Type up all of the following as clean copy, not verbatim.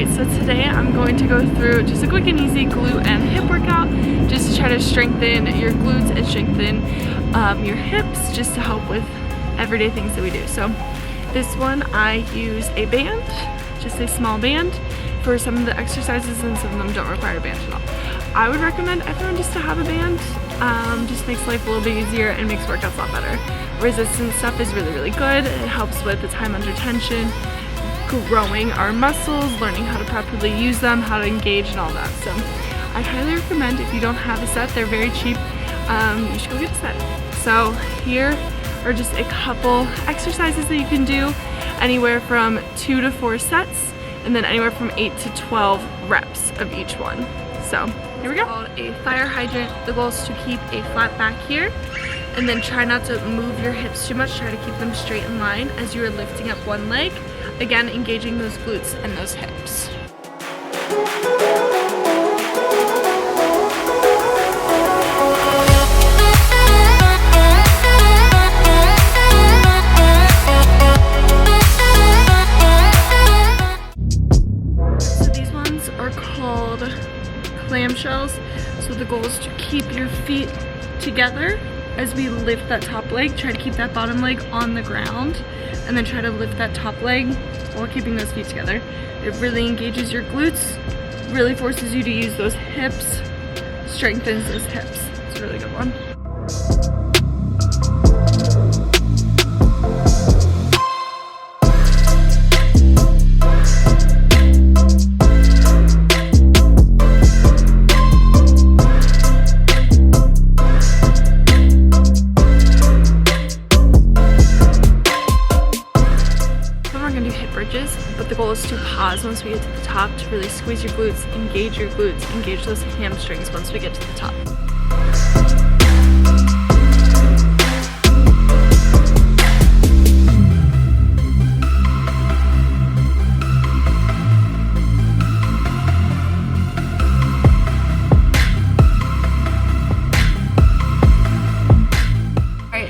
Alright, so today I'm going to go through just a quick and easy glute and hip workout just to try to strengthen your glutes and strengthen your hips just to help with everyday things that we do. So this one I use a band, just a small band for some of the exercises, and some of them don't require a band at all. I would recommend everyone just to have a band. Just makes life a little bit easier and makes workouts a lot better. Resistance stuff is really good. It helps with the time under tension, growing our muscles, learning how to properly use them, how to engage and all that. So I highly recommend, if you don't have a set, they're very cheap, you should go get a set. So here are just a couple exercises that you can do, anywhere from 2 to 4 sets, and then anywhere from 8 to 12 reps of each one. So here we go. It's called a fire hydrant. The goal is to keep a flat back here, and then try not to move your hips too much. Try to keep them straight in line as you are lifting up one leg. Again, engaging those glutes and those hips. So these ones are called clam shells. So the goal is to keep your feet together as we lift that top leg. Try to keep that bottom leg on the ground, and then try to lift that top leg while keeping those feet together. It really engages your glutes, really forces you to use those hips, strengthens those hips. It's a really good one. But the goal is to pause once we get to the top to really squeeze your glutes, engage those hamstrings once we get to the top.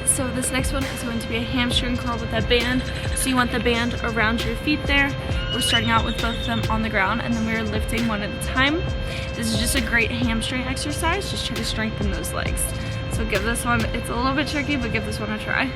So this next one is going to be a hamstring curl with that band. So you want the band around your feet there. We're starting out with both of them on the ground, and then we're lifting one at a time. This is just a great hamstring exercise. Just try to strengthen those legs. So give this one, it's a little bit tricky, but give this one a try.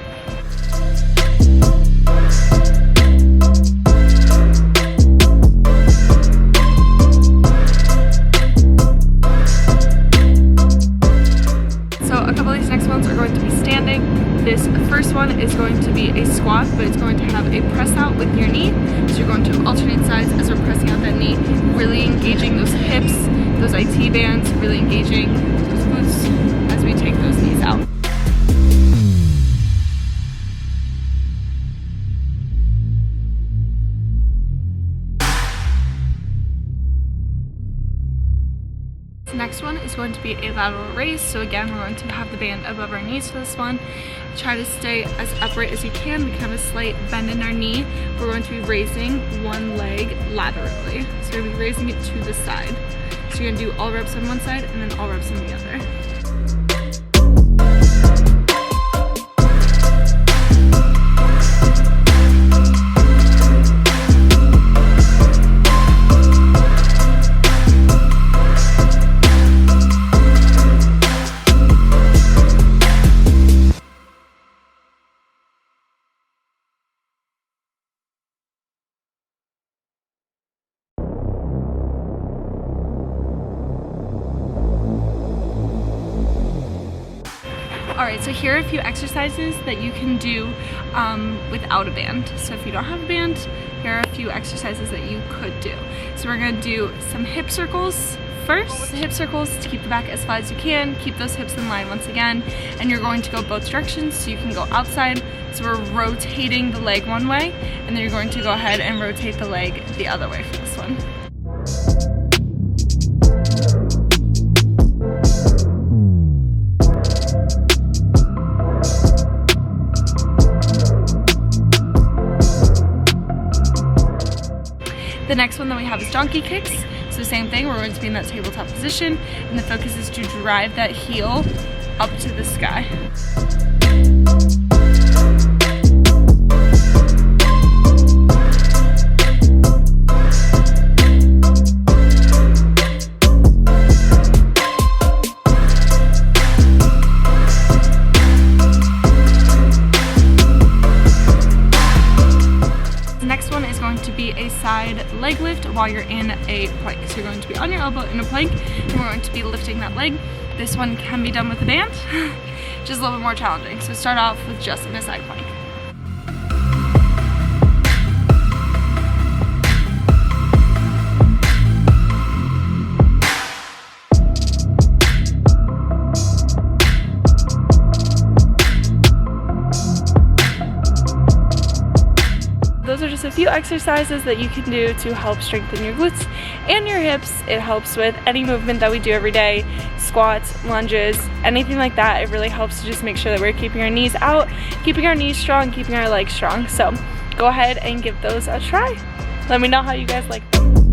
So a couple of these next ones are going to be standing. This first one is going to be a squat, but it's going to have a press out with your knee. So you're going to alternate sides as we're pressing out that knee, really engaging those hips, those IT bands, really engaging those glutes as we take those knees out. The next one is going to be a lateral raise. So again, we're going to have the band above our knees for this one. Try to stay as upright as you can. We can have a slight bend in our knee. We're going to be raising one leg laterally. So we're going to be raising it to the side. So you're going to do all reps on one side and then all reps on the other. Alright, so here are a few exercises that you can do without a band. So if you don't have a band, here are a few exercises that you could do. So we're going to do some hip circles first. The hip circles to keep the back as flat as you can, keep those hips in line once again, and you're going to go both directions, so you can go outside. So we're rotating the leg one way, and then you're going to go ahead and rotate the leg the other way for this one. The next one that we have is donkey kicks. So same thing, we're going to be in that tabletop position, and the focus is to drive that heel up to the sky. leg lift while you're in a plank. So you're going to be on your elbow in a plank, and we're going to be lifting that leg. This one can be done with a band, just a little bit more challenging. So start off with just in a side plank. Those are just a few exercises that you can do to help strengthen your glutes and your hips. It helps with any movement that we do every day, squats, lunges, anything like that. It really helps to just make sure that we're keeping our knees out, keeping our knees strong, keeping our legs strong. So go ahead and give those a try. Let me know how you guys like them.